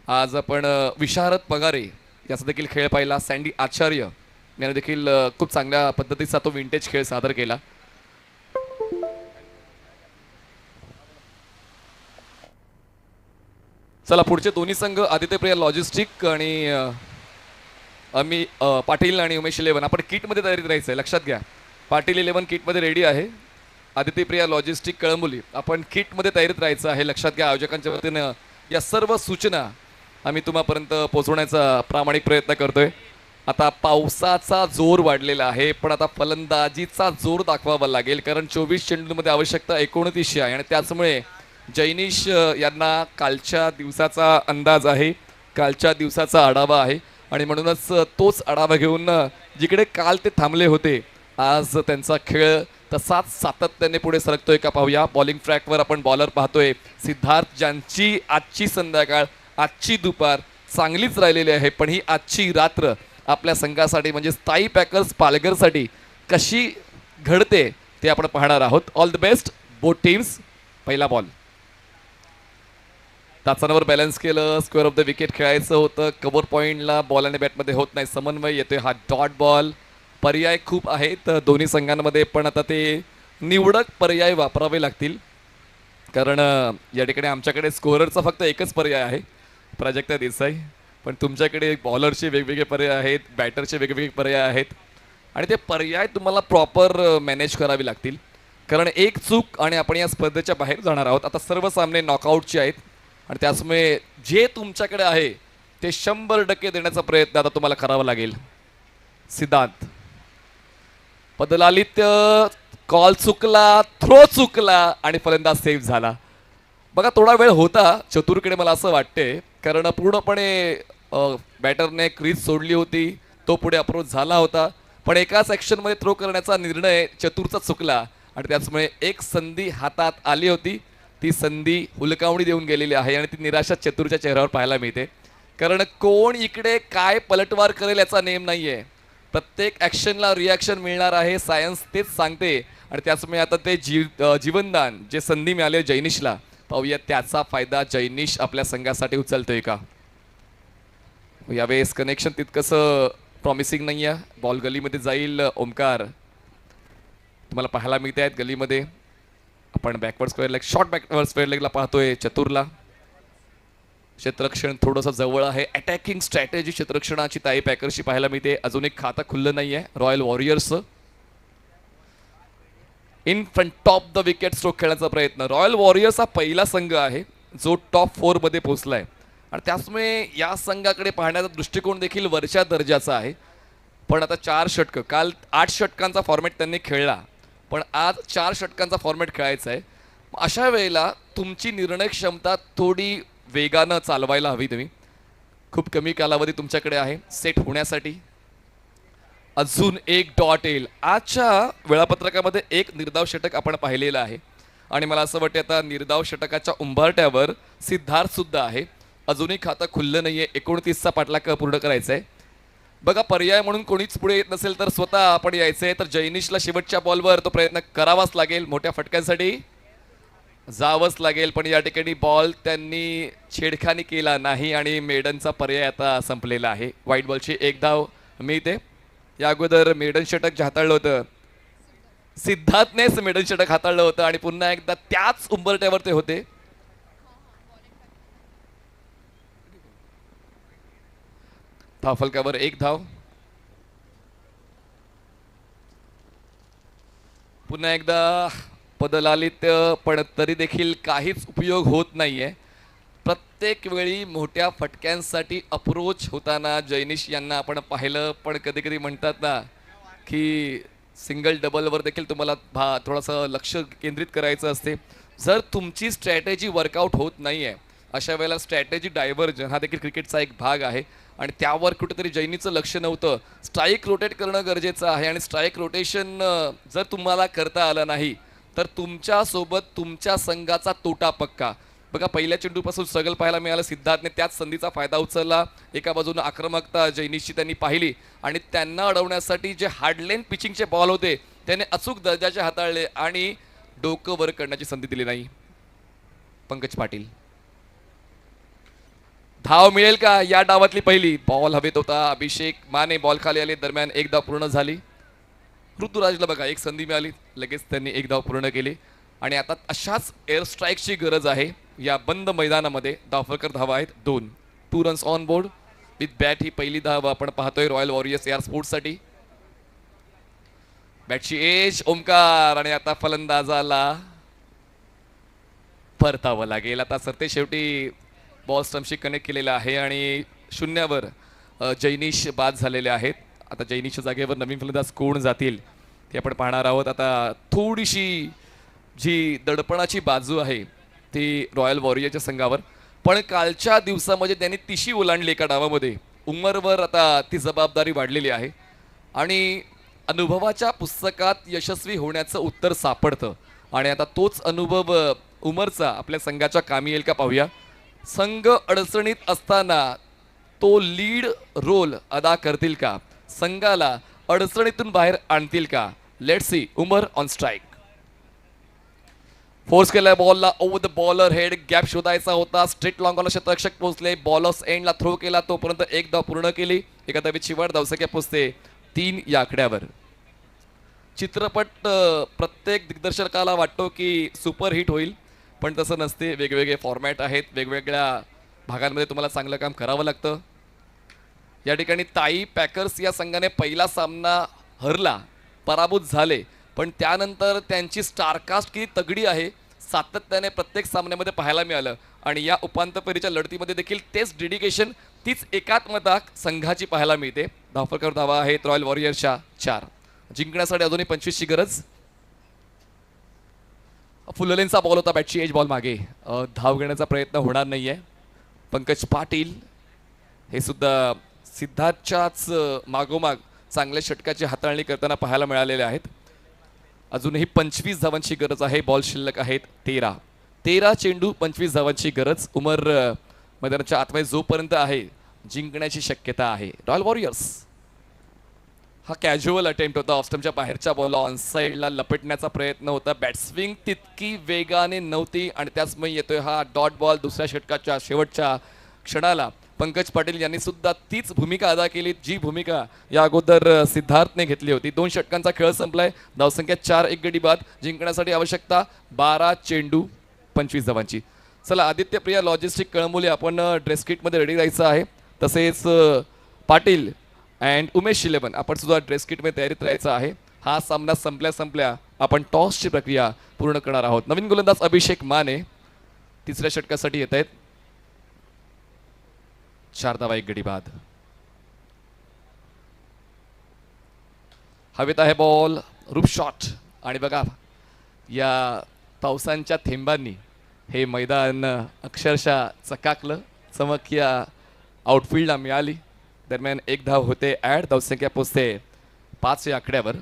आज आपण विशारद पगारे याचा देखील खेळ पाहिला. सँडी आचार्य याने देखील खूप चांगल्या पद्धतीचा तो विंटेज खेळ सादर केला. चला पुढचे दोन्ही संघ आदित्य प्रिया लॉजिस्टिक आणि पाटील आणि उमेश 11 आपण किटमध्ये तयारीत राहायचं आहे. लक्षात घ्या पाटील 11 किटमध्ये रेडी आहे. आदित्य प्रिया लॉजिस्टिक कळंबोली आपण किटमध्ये तयारीत राहायचं आहे. लक्षात घ्या आयोजकांच्या वतीनं या सर्व सूचना आम्ही तुम्हापर्यंत पोहोचवण्याचा प्रामाणिक प्रयत्न करतोय. आता पावसाचा जोर वाढलेला आहे पण आता फलंदाजीचा जोर दाखवावा लागेल कारण 24 चेंडूमध्ये आवश्यकता 29 आहे. आणि त्याचमुळे जैनिश यांना कालच्या दिवसाचा अंदाज आहे, कालच्या दिवसाचा आढावा आहे आणि म्हणूनच तोच आढावा घेऊन जिकडे काल ते थांबले होते आज त्यांचा खेळ तसाच सातत्याने पुढे सरकतोय का पाहूया. बॉलिंग ट्रॅकवर आपण बॉलर पाहतोय सिद्धार्थ, ज्यांची आजची संध्याकाळ आजची दुपार चांगलीच राहिलेली आहे. पण ही आजची रात्र आपल्या संघासाठी म्हणजे ताई पॅकर्स पालघरसाठी कशी घडते ते आपण पाहणार आहोत. All the best both teams. पहिला बॉल तासांवर बॅलन्स केलं. स्क्वेअर ऑफ द विकेट खेळायचं होतं. कव्हर पॉईंटला बॉल आणि बॅटमध्ये होत नाही समन्वय येतोय. हा डॉट बॉल. पर्याय खूप आहेत दोन्ही संघांमध्ये पण आता ते निवडक पर्याय वापरावे लागतील कारण या ठिकाणी आमच्याकडे स्कोररचा फक्त एकच पर्याय आहे प्राजक्ता देसाई. पण तुमच्याकडे बॉलरचे वेगवेगळे पर्याय आहेत, बॅटरचे वेगवेगळे पर्याय आहेत आणि ते पर्याय तुम्हाला प्रॉपर मॅनेज करावे लागतील कारण एक चूक आणि आपण या स्पर्धेच्या बाहेर जाणार आहोत. आता सर्व सामने नॉकआउटचे आहेत आणि त्यामुळे जे तुमच्याकडे आहे ते 100% देण्याचा प्रयत्न आता तुम्हाला करावा लागेल. सिद्धांत पदलालित कॉल चुकला, थ्रो चुकला आणि फलंदाज सेव्ह झाला. बघा थोडा वेळ होता चतुरकडे मला असं वाटते कारण पूर्णपणे बॅटरने क्रीज सोडली होती, तो पुढे अप्रोच झाला होता, पण एकाच ॲक्शनमध्ये थ्रो करण्याचा निर्णय चतुरचा चुकला आणि त्याचमुळे एक संधी हातात आली होती. ती संधी हुलकावणी देऊन गेलेली आहे आणि ती निराशा चतुरच्या चेहऱ्यावर पाहायला मिळते. कारण कोण इकडे काय पलटवार करेल याचा नेम नाही आहे. प्रत्येक ॲक्शनला रिॲक्शन मिळणार आहे, सायन्स तेच सांगते. आणि त्याचमुळे आता ते जीवनदान जे संधी मिळाले जैनिशला, पाहूया त्याचा फायदा जैनिश आपल्या संघासाठी उचलतोय का. यावेळेस कनेक्शन तितकंसं प्रॉमिसिंग नाही आहे. बॉल गलीमध्ये जाईल. ओमकार तुम्हाला पाहायला मिळते आहेत गलीमध्ये. आपण backward square leg, short backward square लेगला पाहतोय चतुरला. क्षेत्ररक्षण थोडंसं जवळ आहे. अटॅकिंग स्ट्रॅटेजी क्षेत्ररक्षणाची ताई पॅकर्सची पाहायला मिळते. अजून एक खातं खुल्लं नाही आहे royal warriors. In front of the wicket stroke खेळण्याचा प्रयत्न. रॉयल वॉरियर्स हा पहिला संघ आहे जो टॉप 4 मध्ये पोहोचलाय आणि त्याचमुळे या संघाकडे पाहण्याचा दृष्टिकोन देखील वरच्या दर्जाचा आहे. पण आता 4 षटकं, काल 8 षटकांचा फॉर्मॅट त्यांनी खेळला, पण आज 4 षटकांचा फॉर्मॅट खेळायचा आहे. अशा वेळेला तुमची निर्णय क्षमता थोडी वेगानं चालवायला हवी. तुम्ही खूप कमी कालावधी तुमच्याकडे आहे सेट होण्यासाठी. अजून एक डॉट येईल. आजच्या वेळापत्रकामध्ये एक निर्धाव षटक आपण पाहिलेलं आहे आणि मला असं वाटतं आता निर्धाव षटकाच्या उंबरट्यावर सिद्धार्थ सुद्धा आहे. अजूनही खातं खुल्लं नाहीये. 29चा पाठलाग पूर्ण करायचा आहे. बघा, पर्याय म्हणून कोणीच पुढे येत नसेल तर स्वतः आपण यायचंय. तर जैनिशला शेवटच्या बॉलवर तो प्रयत्न करावाच लागेल. मोठ्या फटक्यांसाठी जावंच लागेल. पण या ठिकाणी बॉल त्यांनी छेडखानी केला नाही आणि मेडनचा पर्याय आता संपलेला आहे. व्हाईट बॉलची 1 धाव मिळते. या अगोदर मेडन षटक जे हाताळलं होतं सिद्धार्थनेच मेडन षटक हाताळलं होतं आणि पुन्हा एकदा त्याच उंबरट्यावर ते होते. धावफलकावर 1 धाव. पुन्हा एकदा पदलालित्य, पण तरी देखील काहीच उपयोग होत नाहीये. प्रत्येक वेळी मोठ्या फटक्यांसाठी अप्रोच होताना जैनिश यांना आपण पाहिलं, पण कधी कधी म्हणतात ना की सिंगल डबलवर देखील तुम्हाला थोडंसं लक्ष केंद्रित करायचं असते. जर तुमची स्ट्रॅटेजी वर्कआउट होत नाही आहे अशा वेळेला स्ट्रॅटेजी डायव्हर्जन हा देखील क्रिकेटचा एक भाग आहे आणि त्यावर कुठेतरी जैनीचं लक्ष नव्हतं. स्ट्राईक रोटेट करणं गरजेचं आहे आणि स्ट्राईक रोटेशन जर तुम्हाला करता आलं नाही तर तुमच्यासोबत तुमच्या संघाचा तोटा पक्का. बघा, पहिल्या चेंडूपासून स्ट्रगल पाहायला मिळालं. सिद्धार्थने त्याच संधीचा फायदा उचलला. एका बाजूने आक्रमकता जैनिशची त्यांनी पाहिली आणि त्यांना अडवण्यासाठी जे हार्डलेन पिचिंगचे बॉल होते त्याने अचूक दर्जाचे हाताळले आणि डोकं वर करण्याची संधी दिली नाही. पंकज पाटील, धाव मिळेल का या डावातली पहिली? बॉल हवेत होता. अभिषेक माने बॉल खाली आले. दरम्यान 1 धाव पूर्ण झाली. ऋतुराजला बघा एक संधी मिळाली, लगेच त्यांनी 1 धाव पूर्ण केली आणि आता अशाच एअर स्ट्राईकची गरज आहे या बंद मैदानामध्ये. धावफलकर धावा आहेत 2. 2 runs on board with bat. ही पहिली धाव आपण पाहतोय रॉयल वॉरियर्स एअर स्पोर्ट्ससाठी. बॅटची एज ओमकार आणि आता फलंदाजाला परतावं लागेल. आता सरते शेवटी बॉल स्टम्पशी कनेक्ट केलेला आहे आणि 0वर जैनिश बाद झालेले आहेत. आता जैनिशच्या जागेवर नवीन फलंदाज कोण जातील ते आपण पाहणार आहोत. आता थोडीशी जी दडपणाची बाजू आहे ती रॉयल वॉरियरच्या संघावर, पण कालच्या दिवसामध्ये त्यांनी तिशी ओलांडली एका डावामध्ये. उमरवर आता ती जबाबदारी वाढलेली आहे आणि अनुभवाच्या पुस्तकात यशस्वी होण्याचं उत्तर सापडतं आणि आता तोच अनुभव उमरचा आपल्या संघाच्या कामी येईल का पाहूया. संघ अडचणीत असताना तो लीड रोल अदा करतील का? संघाला अडचणीतून बाहेर आणतील का? Let's see. Umar on strike. Force केलाय बॉलला. Over the bowler head. Gap शोधायचा होता. स्ट्रेट लॉंगला क्षेत्ररक्षक पोहोचले. बॉलर्स एंडला थ्रो केला, तोपर्यंत 1 धाव पूर्ण केली. एका धावेची वाढ. धावसंख्या पोहोचते 3 या आकड्यावर. चित्रपट प्रत्येक दिग्दर्शकाला वाटतो की सुपर हिट होईल, पण तसं नसते. वेगवेगळे फॉर्मॅट आहेत. वेगवेगळ्या भागांमध्ये तुम्हाला चांगलं काम करावं लागतं. या ठिकाणी ताई पॅकर्स या संघाने पहिला सामना हरला, पराभूत झाले, पण त्यानंतर त्यांची स्टारकास्ट किती तगडी आहे सातत्याने प्रत्येक सामन्यामध्ये पाहायला मिळालं आणि या उपांत्य फेरीच्या लढतीमध्ये देखील तेच डेडिकेशन, तीच एकात्मता संघाची पाहायला मिळते. धावफलकावर धावा आहेत रॉयल वॉरियर्सच्या 4. जिंकण्यासाठी अजूनही 25ची गरज. फुललेनचा बॉल होता. बॅटची एज. बॉल मागे. धाव घेण्याचा प्रयत्न होणार नाहीये. पंकज पाटील हे सुद्धा सिद्धार्थच्याच मागोमाग चांगल्या षटकाची हाताळणी करताना पाहायला मिळालेले आहेत. अजूनही 25 धावांची गरज आहे. बॉल शिल्लक आहेत 13 चेंडू 25 धावांची गरज. उमर मैदानाच्या आतमध्ये जोपर्यंत आहे जिंकण्याची शक्यता आहे. रॉयल वॉरियर्स हा कॅज्युअल अटेम्प्ट होता. ऑफस्टमच्या बाहेरच्या बॉल ऑन साईडला लपेटण्याचा प्रयत्न होता. बॅटस्विंग तितकी वेगाने नव्हती आणि त्याचमुळे येतोय हा डॉट बॉल दुसऱ्या षटकाच्या शेवटच्या क्षणाला. पंकज पाटील यांनी सुद्धा तीच भूमिका अदा केली जी भूमिका या अगोदर सिद्धार्थने घेतली होती. 2 षटकांचा खेळ संपलाय. धावसंख्या 4 एक गडी बाद. जिंकण्यासाठी आवश्यकता 12 चेंडू 25 धावांची. चला आदित्य प्रिया लॉजिस्टिक कळंबोली आपण ड्रेस किटमध्ये रेडी राहायचं आहे. तसेच पाटील अँड उमेश 11 आपण सुद्धा ड्रेस किटमध्ये तयारीत राहायचं आहे. हा सामना संपल्या आपण टॉसची प्रक्रिया पूर्ण करणार आहोत. नवीन गोलंदाज अभिषेक माने तिसऱ्या षटकासाठी येत आहेत. 4 धावा एक गडी बाद. हवेत आहे बॉल रूप शॉट आणि बघा या पावसांच्या थेंबांनी हे मैदान अक्षरशः चकाकलं. चमक या आउटफील्डला मिळाली. दरम्यान 1 धाव होते ॲड. धावसंख्या पोचते 5 या आकड्यावर.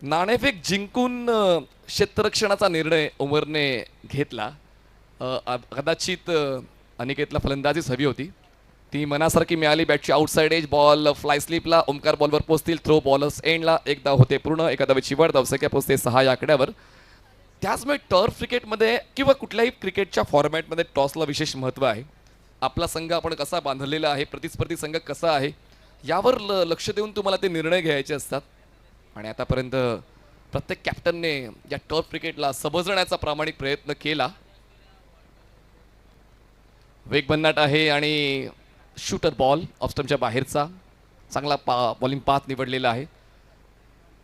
नाणेफेक जिंकून क्षेत्ररक्षणाचा निर्णय उमरने घेतला. कदाचित अनिकेतला फलंदाजीच हवी होती. ती मनासारखी मिळाली. बॅटची आउटसाइड एज. बॉल फ्लाय स्लिपला. ओमकार बॉलवर पोचतील. थ्रो बॉलर्स एंडला. 1 धाव होते पूर्ण. एका धावेची वर. धावसंख्या पोचते 6 या आकड्यावर. त्याचमुळे टर्फ क्रिकेटमध्ये किंवा कुठल्याही क्रिकेटच्या फॉर्मॅटमध्ये टॉसला विशेष महत्त्व आहे. आपला संघ आपण कसा बांधलेला आहे, प्रतिस्पर्धी संघ कसा आहे यावर लक्ष देऊन तुम्हाला ते निर्णय घ्यायचे असतात. आणि आतापर्यंत प्रत्येक कॅप्टनने या टर्फ क्रिकेटला समजण्याचा प्रामाणिक प्रयत्न केला. वेग भन्नाट आहे आणि शूटर बॉल ऑफस्टमच्या बाहेरचा. चांगला बॉलिंग पाथ निवडलेला आहे.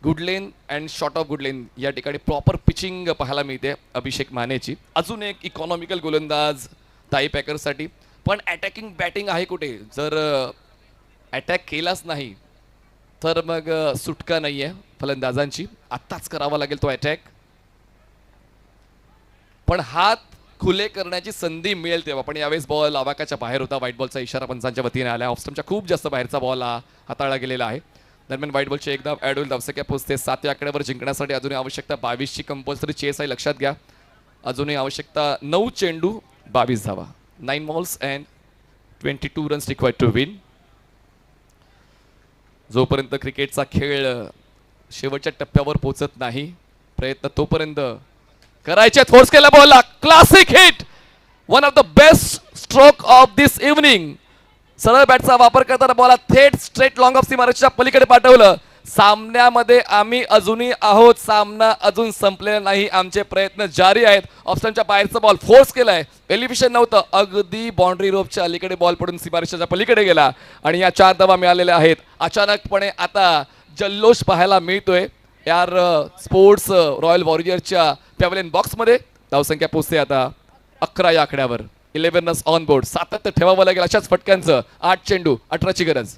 गुडलेन अँड शॉर्ट ऑफ गुडलेन या ठिकाणी प्रॉपर पिचिंग पाहायला मिळते अभिषेक मानेची. अजून एक इकॉनॉमिकल गोलंदाज ताई पॅकरसाठी. पण अटॅकिंग बॅटिंग आहे कुठे. जर अटॅक केलाच नाही तर मग सुटका नाही आहे फलंदाजांची. आत्ताच करावा लागेल तो अटॅक. पण हात खुले करण्याची संधी मिळेल तेव्हा. पण यावेळेस बॉल आवाकाच्या बाहेर होता. व्हाईट बॉलचा इशारा पंचांच्या वतीने आला. ऑफस्टमच्या खूप जास्त बाहेरचा बॉल हाताळला गेलेला आहे. दरम्यान व्हाईट बॉलची 1 धाव ॲड होईल. धावसंख्या पोचते 7 या आकड्यावर. जिंकण्यासाठी अजूनही आवश्यकता 22ची कंपल्सरी चेस आहे लक्षात घ्या. अजूनही आवश्यकता 9 चेंडू 22 धावा. 9 balls and 22 runs required to win. जोपर्यंत क्रिकेटचा खेळ शेवटच्या टप्प्यावर पोहोचत नाही प्रयत्न तोपर्यंत करायचे. फोर्स केला बॉलला. Classic hit. One of the best stroke of this evening. सरळ बॅटचा वापर करताना बॉलला थेट स्ट्रेट लॉंग ऑफ सीमारेषेच्या पलीकडे पाठवलं. सामन्यामध्ये आम्ही अजूनही आहोत. सामना अजून संपलेला नाही. आमचे प्रयत्न जारी आहेत. ऑफस्टमच्या बाहेरचा बॉल फोर्स केलाय. एलिव्हेशन नव्हतं. अगदी बाउंड्री रोपच्या अलीकडे बॉल पडून सीमारेषेच्या पलीकडे गेला आणि या 4 धावा मिळालेल्या आहेत. अचानकपणे आता जल्लोष पाहायला मिळतोय यार स्पोर्ट्स रॉयल वॉरियरच्या पॅव्हलियन बॉक्समध्ये. धावसंख्या पोचते आता 11 या आकड्यावर. 11 रन्स ऑन बोर्ड. सातत्य ठेवावं लागेल अशाच फटक्यांचं. 8 चेंडू 18ची गरज.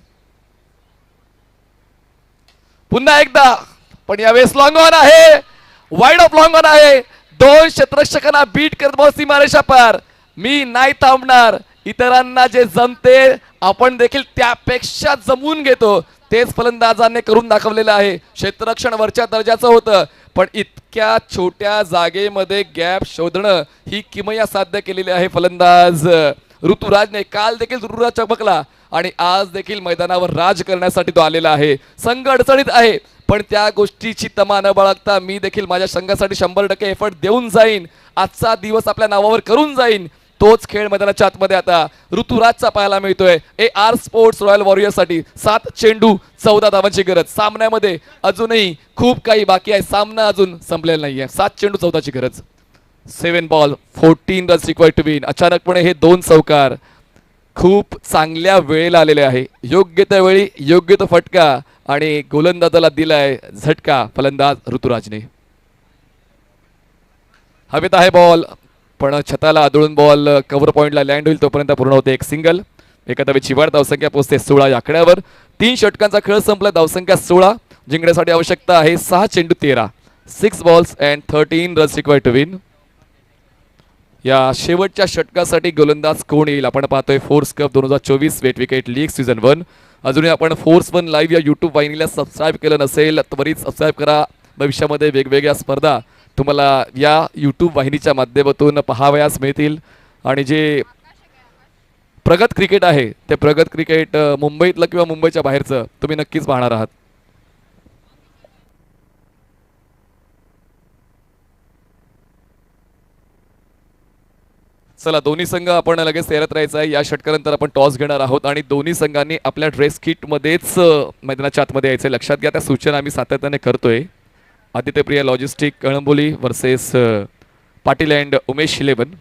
पुन्हा एकदा पण यावेळेस लॉंग ऑन आहे. वाईड ऑफ लॉंग ऑन आहे. 2 क्षेत्ररक्षकांना बीट करत बॉल सीमारेषा पार. मी नाही थांबणार. इतरांना जे जमते आपण देखील त्यापेक्षा जमून घेतो. तेच फलंदाजांनी करून दाखवलेलं आहे. क्षेत्ररक्षण वरच्या दर्जाचं होतं पण इतक्या छोट्या जागेमध्ये गॅप शोधणं ही किमया साध्य केलेली आहे फलंदाज ऋतुराजने. काल देखील ऋतुराज चमकला आणि आज देखील मैदानावर राज करण्यासाठी तो आलेला आहे. संघ अडचणीत आहे पण त्या गोष्टीची तमा न बाळगता मी देखील माझ्या संघासाठी 100% एफर्ट देऊन जाईन. आजचा दिवस आपल्या नावावर करून जाईन. तोच खेळ मैदानाच्या आतमध्ये आता ऋतुराजचा पाहायला मिळतोय. AR स्पोर्ट्स रॉयल वॉरियर्ससाठी 7 चेंडू 14 धावांची गरज. सामन्यामध्ये अजूनही खूप काही बाकी आहे. सामना अजून संपलेला नाहीये. 7 चेंडू 14ची गरज. 7 ball 14 runs required to win. अचानकपणे हे 2 चौकार खूप चांगल्या वेळेला आलेले आहे. योग्य त्या वेळी योग्य तो फटका आणि गोलंदाजाला दिलाय झटका फलंदाज ऋतुराजने. हवेत आहे बॉल पण छताला आदळून बॉल कव्हर पॉइंटला लँड होईल तोपर्यंत पूर्ण होते एक सिंगल. एका धावेची वाढ. धावसंख्या पोचते 16 या आकड्यावर. 3 षटकांचा खेळ संपला. धावसंख्या 16. जिंकण्यासाठी आवश्यकता आहे 6 चेंडू 13. 6 balls and 13 runs required to win. या शेवटच्या षटकासाठी गोलंदाज कोण येईल आपण पाहतोय Force Cup 2024 wet wicket league season 1. अजूनही आपण फोर्स 1 लाईव्ह या यूट्यूब वाहिनीला सबस्क्राईब केलं नसेल त्वरित सबस्क्राईब करा. भविष्यामध्ये वेगवेगळ्या स्पर्धा तुम्हाला या यूट्यूब वाहिनीच्या माध्यमातून पाहावयास मिळतील आणि जे प्रगत क्रिकेट आहे ते प्रगत क्रिकेट मुंबईतलं किंवा मुंबईच्या बाहेरचं तुम्ही नक्कीच पाहणार आहात. चला दोन्ही संघ आपण लगेच तयार राहायचं आहे. या षटकानंतर आपण टॉस घेणार आहोत आणि दोन्ही संघांनी आपल्या ड्रेस किटमध्येच मैदानाच्या आतमध्ये यायचं. लक्षात घ्या त्या सूचना आम्ही सातत्याने करतोय. Aditya Priya logistic Kalamboli versus Patil and Umesh 11.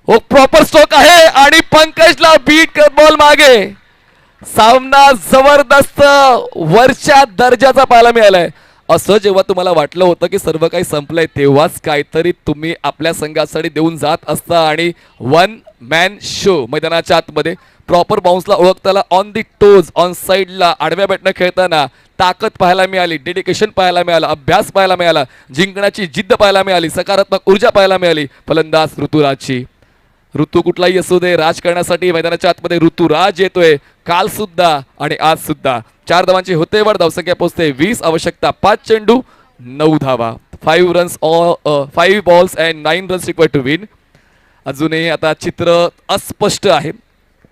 हो प्रॉपर स्ट्रोक आहे आणि पंकजला बीट करत बॉल मागे. सामना जबरदस्त वरच्या दर्जाचा पाहायला मिळालाय. असं जेव्हा तुम्हाला वाटलं होतं की सर्व काही संपलंय तेव्हाच काहीतरी तुम्ही आपल्या संघासाठी देऊन जात असता आणि वन मॅन शो मैदानाच्या आतमध्ये प्रॉपर बाउन्सला ओळखताना ऑन दी टोज ऑन साईडला आडव्या बॅटनं खेळताना ताकद पाहायला मिळाली, डेडिकेशन पाहायला मिळाला, अभ्यास पाहायला मिळाला, जिंकण्याची जिद्द पाहायला मिळाली, सकारात्मक ऊर्जा पाहायला मिळाली फलंदाज ऋतुराजची. ऋतू कुठलाही असू दे राज करण्यासाठी मैदानाच्या आतमध्ये ऋतुराज येतोय काल सुद्धा आणि आज सुद्धा. 4 धावांची होते वर धावसंख्या पोहोचते 20. आवश्यकता 5 चेंडू 9 धावा. 5 balls and 9 runs required to win. अजूनही आता चित्र अस्पष्ट आहे.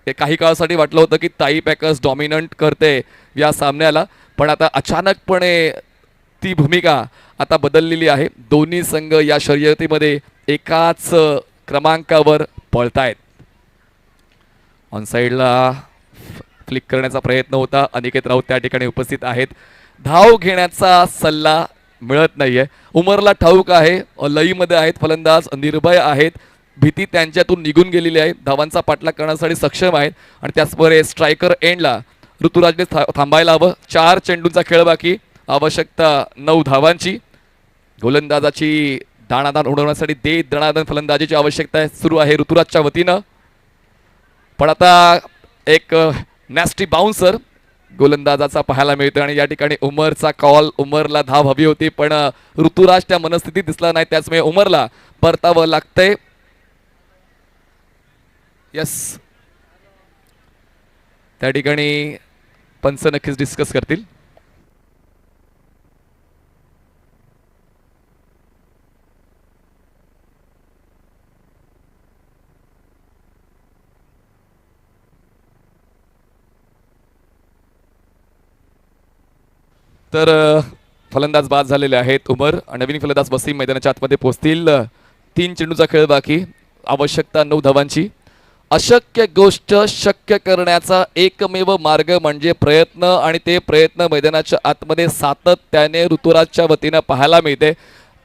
ते काही काळासाठी वाटलं होतं की ताई पॅकर्स डॉमिनंट करते या सामन्याला पण आता अचानकपणे ती भूमिका आता बदललेली आहे. दोन्ही संघ या शर्यतीमध्ये एकाच क्रमांकावर पळतायत. ऑन साईडला फ्लिक करण्याचा प्रयत्न होता. अनिकेत राऊत त्या ठिकाणी उपस्थित आहेत. धाव घेण्याचा सल्ला मिळत नाहीये. उमरला ठाऊक आहे लईमध्ये आहेत फलंदाज निर्भय आहेत. भीती त्यांच्यातून निघून गेलेली आहे. धावांचा पाठलाग करण्यासाठी सक्षम आहेत आणि त्याचबरोबर स्ट्रायकर एंडला ऋतुराजने थांबायला हवं. 4 चेंडूंचा खेळ बाकी. आवश्यकता 9 धावांची. गोलंदाजाची दाणादाण उडवण्यासाठी दणादण फलंदाजीची आवश्यकता आहे. सुरू आहे ऋतुराजच्या वतीनं पण आता एक नॅस्टी बाउन्सर गोलंदाजाचा पाहायला मिळतो आणि या ठिकाणी उमरचा कॉल. उमरला धाव हवी होती पण ऋतुराज त्या मनस्थितीत दिसला नाही त्याचमुळे उमरला परतावं लागतंय. यस त्या ठिकाणी पंच नक्कीच डिस्कस करतील. तर फलंदाज बाद झालेले आहेत उमर. नवीन फलंदाज वसीम मैदानाच्या आतमध्ये पोहोचतील. 3 चेंडूचा खेळ बाकी. आवश्यकता 9 धावांची. अशक्य गोष्ट शक्य करण्याचा एकमेव मार्ग म्हणजे प्रयत्न आणि ते प्रयत्न मैदानाच्या आतमध्ये सातत्याने ऋतुराजच्या वतीनं पाहायला मिळते.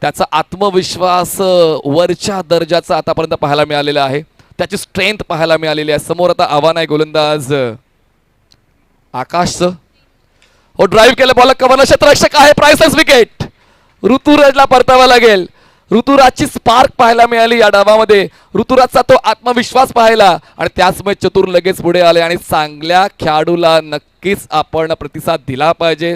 त्याचा आत्मविश्वास वरच्या दर्जाचा आतापर्यंत पाहायला मिळालेला आहे. त्याची स्ट्रेंथ पाहायला मिळालेली आहे. समोर आता आव्हान आहे गोलंदाज आकाशचं. हो ड्राईव्ह केलं बॉल कव्हरला क्षेत्ररक्षक आहे. Priceless wicket. ऋतुराजला परतावा लागेल. ऋतुराजची स्पार्क पाहायला मिळाली या डावामध्ये. ऋतुराजचा तो आत्मविश्वास पाहिला आणि त्याचमुळे चतुर लगेच पुढे आले आणि चांगल्या खेळाडूला नक्कीच आपण प्रतिसाद दिला पाहिजे.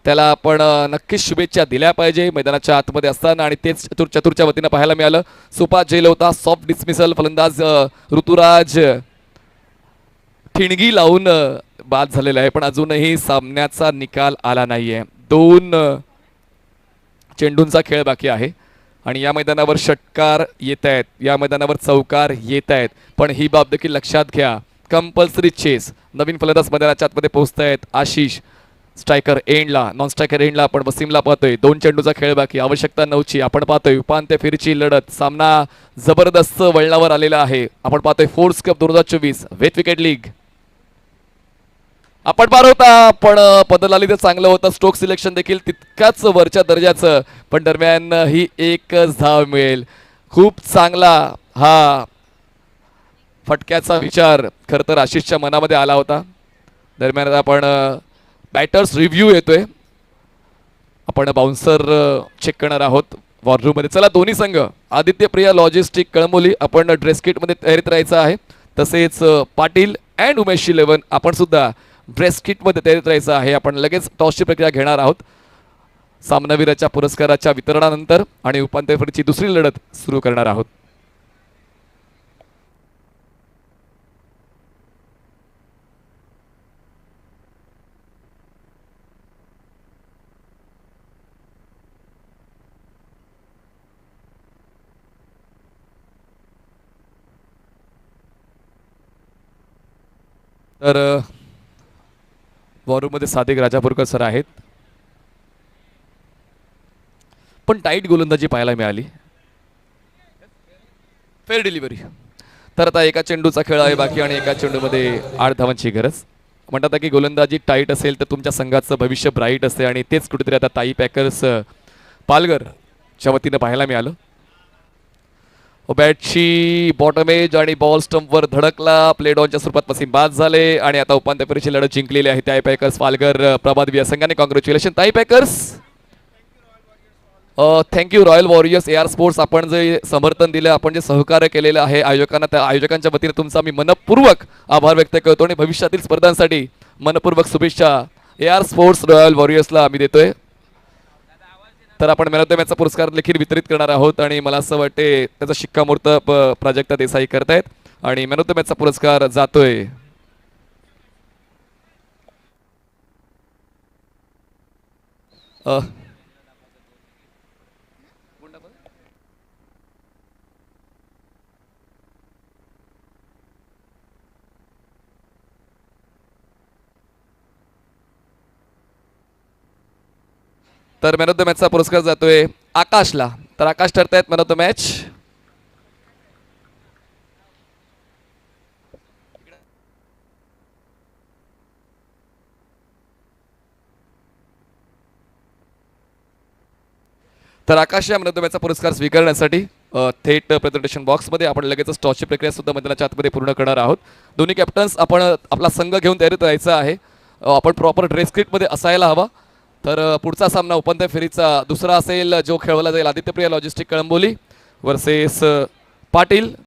त्याला आपण नक्कीच शुभेच्छा दिल्या पाहिजे मैदानाच्या आतमध्ये असताना आणि तेच चतुरच्या वतीनं पाहायला मिळालं. सुपा जेल होता. Soft dismissal. फलंदाज ऋतुराज ठिणगी लावून बाद झालेला आहे पण अजूनही सामन्याचा निकाल आला नाहीये. 2 चेंडूंचा खेळ बाकी आहे आणि या मैदानावर षटकार येत आहेत. या मैदानावर चौकार येत आहेत पण ही बाब देखील लक्षात घ्या. Compulsory chess. नवीन फलंदाज मैदानाच्या आतमध्ये पोहोचत आहेत. आशिष स्ट्रायकर एंडला नॉन स्ट्रायकर एंडला आपण वसीमला पाहतोय. 2 चेंडूचा खेळ बाकी. आवश्यकता 9ची. आपण पाहतोय उपांत्य फेरीची लढत. सामना जबरदस्त वळणावर आलेला आहे. आपण पाहतोय Force Cup 2024 wet wicket league. आपण पार होता पण पदलाली तर चांगलं होतं. स्ट्रोक सिलेक्शन देखील तितकाच वरच्या दर्जाचं पण दरम्यान ही एकच धाव मिळेल. खूप चांगला हा फटक्याचा विचार खरं तर आशिषच्या मनामध्ये आला होता. दरम्यान आपण बॅटर्स रिव्ह्यू येतोय. आपण बाउन्सर चेक करणार आहोत वॉररूममध्ये. चला दोन्ही संघ आदित्य प्रिया लॉजिस्टिक कळंबोली आपण ड्रेस किटमध्ये तयारीत राहायचं आहे. तसेच पाटील अँड उमेश 11 आपण सुद्धा ड्रेस किटमध्ये तयारीत राहायचं आहे. आपण लगेच टॉसची प्रक्रिया घेणार आहोत. सामनावीराच्या पुरस्काराच्या वितरणानंतर आणि उपांत्य फेरीची दुसरी लढत सुरू करणार आहोत. तर वॉरूमध्ये सादिक राजापूरकर सर आहेत, पण टाईट गोलंदाजी पाहायला मिळाली. Fair delivery. तर आता एका चेंडूचा खेळ आहे बाकी आणि एका चेंडूमध्ये 8 धावांची गरज. म्हणतात की गोलंदाजी टाईट असेल तर तुमच्या संघाचं भविष्य ब्राईट असते आणि तेच कुठेतरी आता ताई पॅकर्स पालघरच्या वतीनं पाहायला मिळालं. बॅटची बॉटम एज आणि बॉल स्टंपवर धडकला. प्लेड ऑनच्या स्वरूपात पासिंग बाद झाले आणि आता उपांत्य फेरीची लढत जिंकलेली आहे ताई पॅकर्स पालघर प्रभात या संघाने. कॉंग्रॅच्युलेशन ताई packers. Thank you royal warriors AR sports. आपण जे समर्थन दिलं, आपण जे सहकार्य केलेलं आहे आयोजकांना, त्या आयोजकांच्या वतीने तुमचा मी मनपूर्वक आभार व्यक्त करतो आणि भविष्यातील स्पर्धांसाठी मनपूर्वक शुभेच्छा AR स्पोर्ट्स रॉयल वॉरियर्सला आम्ही देतोय. तर आपण मॅन ऑफ द मॅचचा पुरस्कार देखील वितरित करणार आहोत आणि मला असं वाटते त्याचा शिक्कामोर्तब प्राजक्ता देसाई करतायत आणि मॅन ऑफ द मॅचचा पुरस्कार जातोय तर मॅन ऑफ द मॅचचा पुरस्कार जातोय आकाशला. तर आकाश ठरतायत मॅन ऑफ द मॅच. तर आकाश या मॅन ऑफ द मॅचचा पुरस्कार स्वीकारण्यासाठी थेट प्रेझेंटेशन बॉक्समध्ये आपण लगेच टॉसची प्रक्रिया सुद्धा मैदानाच्या आतमध्ये पूर्ण करणार आहोत. दोन्ही कॅप्टन्स आपण आपला संघ घेऊन तयारीत राहायचा आहे. आपण प्रॉपर ड्रेस किटमध्ये असायला हवा. तर पुढचा सामना उपांत्य फेरीचा दुसरा असेल जो खेळवला जाईल आदित्यप्रिया लॉजिस्टिक कळंबोली वर्सेस पाटील